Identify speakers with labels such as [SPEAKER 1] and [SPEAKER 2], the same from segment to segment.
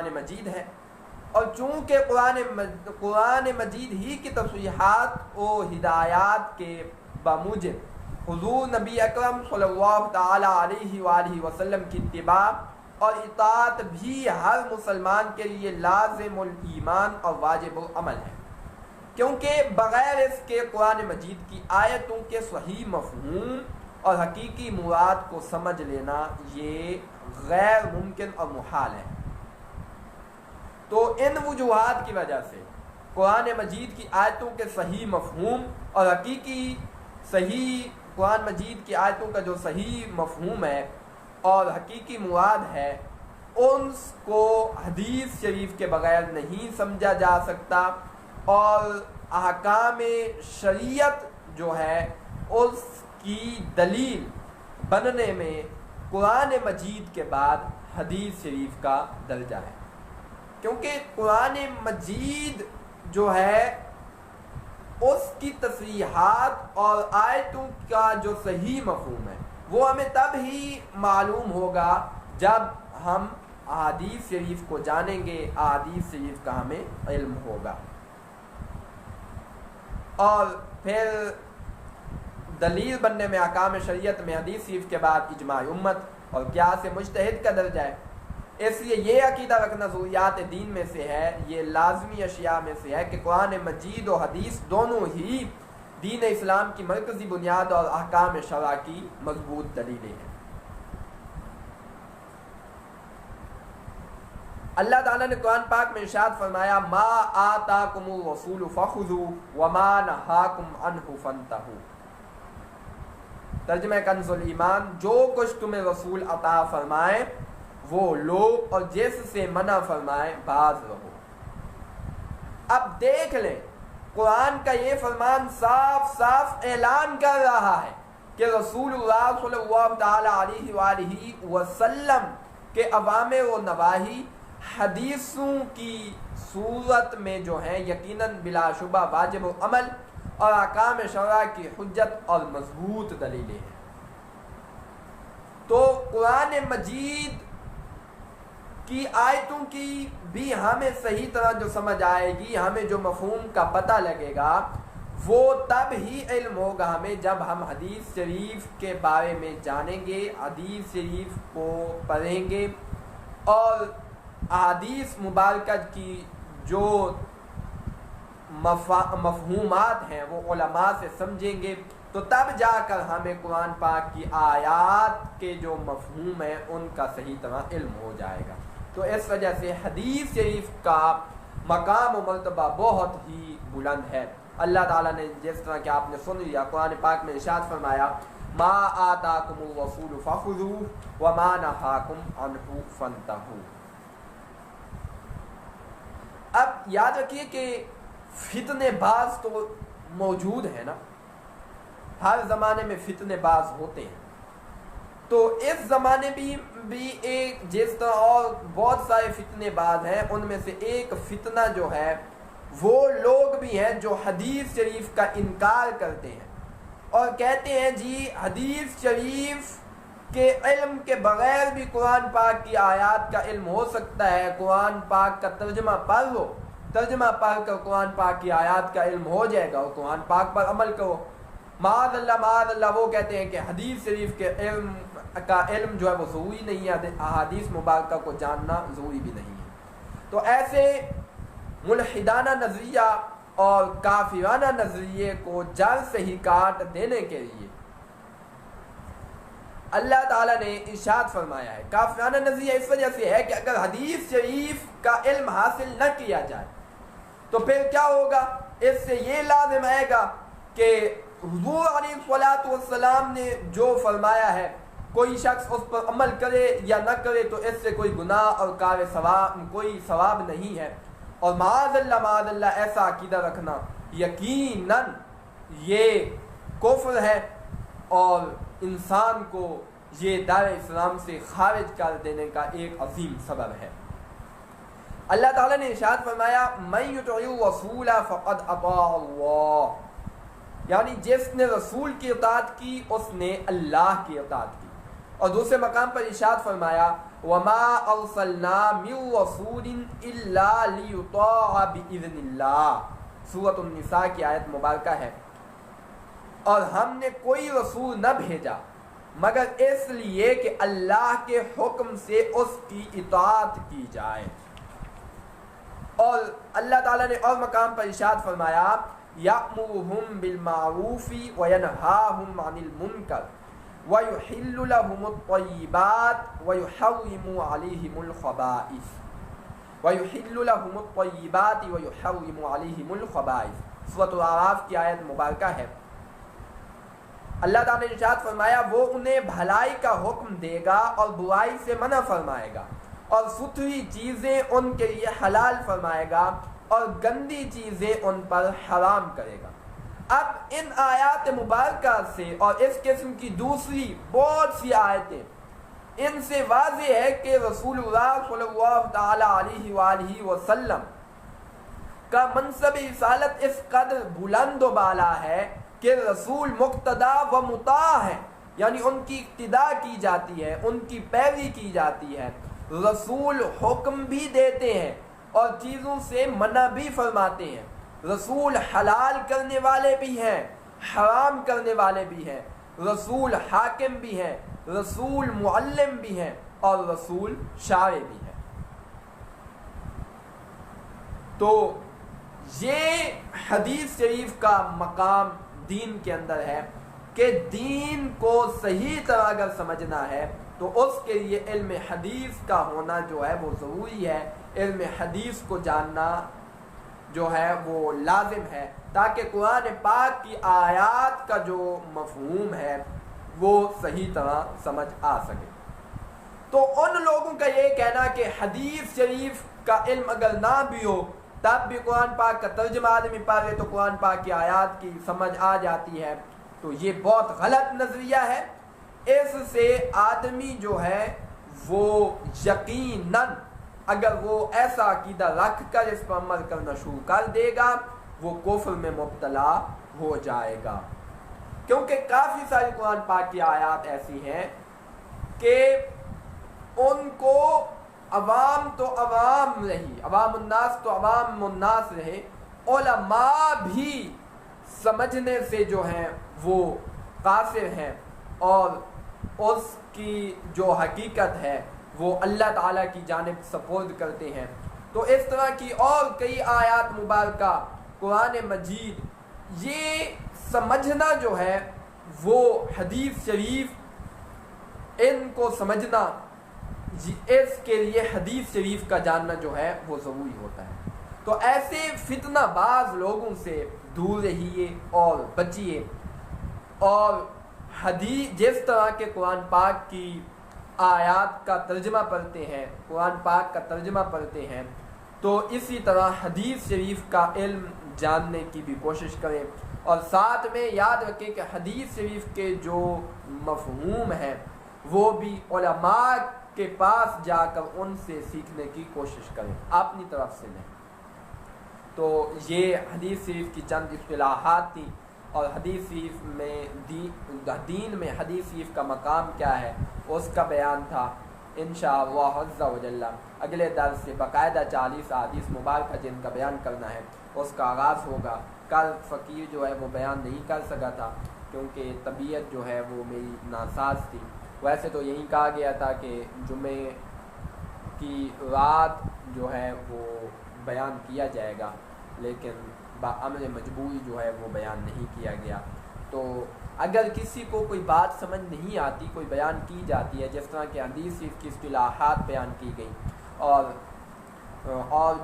[SPEAKER 1] قرآن مجید ہے، اور چونکہ قرآن مجید ہی کی تصریحات و ہدایات کے بموجب حضور نبی اکرم صلی اللہ تعالی علیہ وآلہ وسلم کی اتباع اور اطاعت بھی ہر مسلمان کے لیے لازم الایمان اور واجب العمل ہے، کیونکہ بغیر اس کے قرآن مجید کی آیتوں کے صحیح مفہوم اور حقیقی مراد کو سمجھ لینا یہ غیر ممکن اور محال ہے۔ تو ان وجوہات کی وجہ سے قرآن مجید کی آیتوں کے صحیح مفہوم اور قرآن مجید کی آیتوں کا جو صحیح مفہوم ہے اور حقیقی مراد ہے، ان کو حدیث شریف کے بغیر نہیں سمجھا جا سکتا، اور احکام شریعت جو ہے اس کی دلیل بننے میں قرآن مجید کے بعد حدیث شریف کا درجہ ہے، کیونکہ قرآن مجید جو ہے اس کی تصریحات اور آیتوں کا جو صحیح مفہوم ہے وہ ہمیں تب ہی معلوم ہوگا جب ہم احادیث شریف کو جانیں گے، احادیث شریف کا ہمیں علم ہوگا۔ اور پھر دلیل بننے میں احکام شریعت میں حدیث شریف کے بعد اجماع امت اور قیاس مجتہد کا درجہ ہے، اس لیے یہ عقیدہ رکھنا ضروریات دین میں سے ہے، یہ لازمی اشیاء میں سے ہے کہ قرآن مجید و حدیث دونوں ہی دین اسلام کی مرکزی بنیاد اور احکام شرع کی مضبوط دلیلیں ہیں۔ اللہ تعالیٰ نے قرآن پاک میں ارشاد فرمایا ما آتاکم الرسول فخذوا وما نہاکم عنہ فانتہوا۔ ترجمہ کنز الایمان، جو کچھ تمہیں رسول عطا فرمائے وہ لو اور جس سے منع فرمائے باز رہو۔ اب دیکھ لیں، قرآن کا یہ فرمان صاف صاف اعلان کر رہا ہے کہ رسول اللہ صلی اللہ تعالی علیہ وآلہ وسلم کے اوامر و نواہی حدیثوں کی صورت میں جو ہیں یقیناً بلا شبہ واجب العمل اور احکام شرع کی حجت اور مضبوط دلیلیں ہیں۔ تو قرآن مجید کی آیتوں کی بھی ہمیں صحیح طرح جو سمجھ آئے گی، ہمیں جو مفہوم کا پتہ لگے گا، وہ تب ہی علم ہوگا ہمیں جب ہم حدیث شریف کے بارے میں جانیں گے، حدیث شریف کو پڑھیں گے اور احادیث مبارکہ کی جو مفہومات ہیں وہ علماء سے سمجھیں گے، تو تب جا کر ہمیں قرآن پاک کی آیات کے جو مفہوم ہیں ان کا صحیح طرح علم ہو جائے گا۔ تو اس وجہ سے حدیث شریف کا مقام و مرتبہ بہت ہی بلند ہے۔ اللہ تعالیٰ نے جس طرح کہ آپ نے سن لیا، قرآن پاک میں ارشاد فرمایا ما آتاکم الرسول فخذوہ وما نہاکم عنہ فانتہوا۔ اب یاد رکھیے کہ فتنے باز تو موجود ہیں نا، ہر زمانے میں فتنے باز ہوتے ہیں، تو اس زمانے بھی ایک جس طرح اور بہت سارے فتنے باز ہیں، ان میں سے ایک فتنہ جو ہے وہ لوگ بھی ہیں جو حدیث شریف کا انکار کرتے ہیں اور کہتے ہیں جی حدیث شریف کے علم کے بغیر بھی قرآن پاک کی آیات کا علم ہو سکتا ہے، قرآن پاک کا ترجمہ پڑھ لو، ترجمہ پڑھ کر قرآن پاک کی آیات کا علم ہو جائے گا اور قرآن پاک پر عمل کرو۔ معاذ اللہ وہ کہتے ہیں کہ حدیث شریف کے علم کا علم جو ہے وہ ضروری نہیں ہے، احادیث مبارکہ کو جاننا ضروری بھی نہیں ہے۔ تو ایسے ملحدانہ نظریہ اور کافرانہ نظریے کو جڑ سے ہی کاٹ دینے کے لیے اللہ تعالیٰ نے ارشاد فرمایا ہے۔ کافرانہ نظریہ اس وجہ سے ہے کہ اگر حدیث شریف کا علم حاصل نہ کیا جائے تو پھر کیا ہوگا، اس سے یہ لازم آئے گا کہ حضور علیہ الصلوۃ والسلام نے جو فرمایا ہے کوئی شخص اس پر عمل کرے یا نہ کرے تو اس سے کوئی گناہ اور کوئی ثواب نہیں ہے، اور معاذ اللہ ایسا عقیدہ رکھنا یقیناً یہ کفر ہے اور انسان کو یہ دار اسلام سے خارج کر دینے کا ایک عظیم سبب ہے۔ اللہ تعالیٰ نے ارشاد فرمایا من یطع الرسول فقد اطاع اللہ، یعنی جس نے رسول کی اطاعت کی اس نے اللہ کی اطاعت کی، اور دوسرے مقام پر ارشاد فرمایا وما ارسلنا من رسول الا لیطاع باذن اللہ، سورۃ النساء کی آیت مبارکہ ہے، اور ہم نے کوئی رسول نہ بھیجا مگر اس لیے کہ اللہ کے حکم سے اس کی اطاعت کی جائے۔ اور اللہ تعالیٰ نے اور مقام پر ارشاد فرمایا یأمرہم بالمعروف وینہاہم عن المنکر ویحل لہم الطیبات ویحرم علیہم الخبائث ویحل لہم الطیبات ویحرم علیہم الخبائث، سورۃ الاعراف کی آیت مبارکہ ہے۔ اللہ تعالیٰ نے ارشاد فرمایا وہ انہیں بھلائی کا حکم دے گا اور برائی سے منع فرمائے گا، اور ستھری چیزیں ان کے لیے حلال فرمائے گا اور گندی چیزیں ان پر حرام کرے گا۔ اب ان آیات مبارکہ سے اور اس قسم کی دوسری بہت سی آیتیں، ان سے واضح ہے کہ رسول اللہ صلی اللہ تعالی علیہ وآلہ وسلم کا منصب رسالت اس قدر بلند و بالا ہے کہ رسول مقتدا و مطاع ہے، یعنی ان کی اقتداء کی جاتی ہے، ان کی پیروی کی جاتی ہے۔ رسول حکم بھی دیتے ہیں اور چیزوں سے منع بھی فرماتے ہیں۔ رسول حلال کرنے والے بھی ہیں، حرام کرنے والے بھی ہیں، رسول حاکم بھی ہیں، رسول معلم بھی ہیں، اور رسول شارع بھی ہیں۔ تو یہ حدیث شریف کا مقام دین کے اندر ہے کہ دین کو صحیح طرح اگر سمجھنا ہے تو اس کے لیے علم حدیث کا ہونا جو ہے وہ ضروری ہے، علم حدیث کو جاننا جو ہے وہ لازم ہے، تاکہ قرآن پاک کی آیات کا جو مفہوم ہے وہ صحیح طرح سمجھ آ سکے۔ تو ان لوگوں کا یہ کہنا کہ حدیث شریف کا علم اگر نہ بھی ہو تب بھی قرآن پاک کا ترجمہ آدمی پڑھ لے تو قرآن پاک کی آیات کی سمجھ آ جاتی ہے، تو یہ بہت غلط نظریہ ہے۔ اس سے آدمی جو ہے وہ یقیناً اگر وہ ایسا عقیدہ رکھ کر اس پر عمل کرنا شروع کر دے گا وہ کفر میں مبتلا ہو جائے گا، کیونکہ کافی ساری قرآن پاک کی آیات ایسی ہیں کہ ان کو عوام تو عوام رہی، عوام الناس تو عوام الناس رہے، علماء بھی سمجھنے سے جو ہیں وہ قاصر ہیں، اور اس کی جو حقیقت ہے وہ اللہ تعالیٰ کی جانب سپرد کرتے ہیں۔ تو اس طرح کی اور کئی آیات مبارکہ قرآن مجید، یہ سمجھنا جو ہے وہ حدیث شریف، ان کو سمجھنا اس کے لیے حدیث شریف کا جاننا جو ہے وہ ضروری ہوتا ہے۔ تو ایسے فتنہ باز لوگوں سے دور رہیے اور بچیے، اور حدیث جس طرح کے قرآن پاک کی آیات کا ترجمہ پڑھتے ہیں، قرآن پاک کا ترجمہ پڑھتے ہیں، تو اسی طرح حدیث شریف کا علم جاننے کی بھی کوشش کریں، اور ساتھ میں یاد رکھیں کہ حدیث شریف کے جو مفہوم ہیں وہ بھی علماء کے پاس جا کر ان سے سیکھنے کی کوشش کریں، اپنی طرف سے نہیں۔ تو یہ حدیث شریف کی چند اصطلاحات تھیں، اور حدیث شریف میں دین میں حدیث شریف کا مقام کیا ہے اس کا بیان تھا۔ انشاءاللہ عز و جل اگلے درس سے باقاعدہ 40 احادیث مبارکہ جن کا بیان کرنا ہے اس کا آغاز ہوگا۔ کل فقیر جو ہے وہ بیان نہیں کر سکا تھا کیونکہ طبیعت جو ہے وہ میری ناساز تھی۔ ویسے تو یہی کہا گیا تھا کہ جمعے کی رات جو ہے وہ بیان کیا جائے گا، لیکن بامر مجبوری جو ہے وہ بیان نہیں کیا گیا۔ تو اگر کسی کو کوئی بات سمجھ نہیں آتی، کوئی بیان کی جاتی ہے، جس طرح کہ حدیث شریف کی اصطلاحات بیان کی گئی اور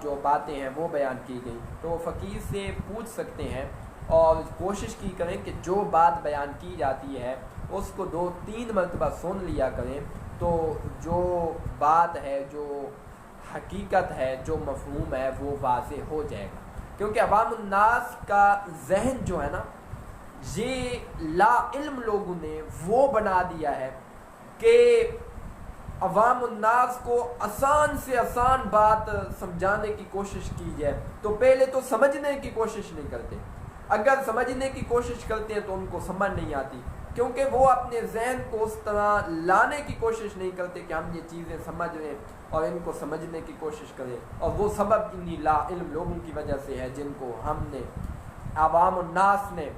[SPEAKER 1] جو باتیں ہیں وہ بیان کی گئی، تو فقیر سے پوچھ سکتے ہیں، اور کوشش کی کریں کہ جو بات بیان کی جاتی ہے اس کو 2-3 مرتبہ سن لیا کریں، تو جو بات ہے، جو حقیقت ہے، جو مفہوم ہے وہ واضح ہو جائے گا۔ کیونکہ عوام الناس کا ذہن جو ہے نا، یہ لا علم لوگوں نے وہ بنا دیا ہے کہ عوام الناس کو آسان سے آسان بات سمجھانے کی کوشش کی جائے تو پہلے تو سمجھنے کی کوشش نہیں کرتے، اگر سمجھنے کی کوشش کرتے ہیں تو ان کو سمجھ نہیں آتی، کیونکہ وہ اپنے ذہن کو اس طرح لانے کی کوشش نہیں کرتے کہ ہم یہ چیزیں سمجھ لیں اور ان کو سمجھنے کی کوشش کریں، اور وہ سبب انہی لا علم لوگوں کی وجہ سے ہے جن کو ہم نے عوام الناس نے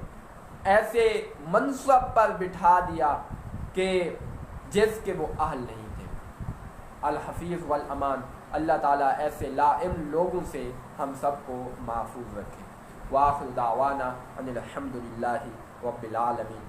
[SPEAKER 1] ایسے منصب پر بٹھا دیا کہ جس کے وہ اہل نہیں تھے۔ الحفیظ والامان، اللہ تعالیٰ ایسے لا علم لوگوں سے ہم سب کو محفوظ رکھے۔ وآخر دعوانا ان الحمد للہ رب العالمین۔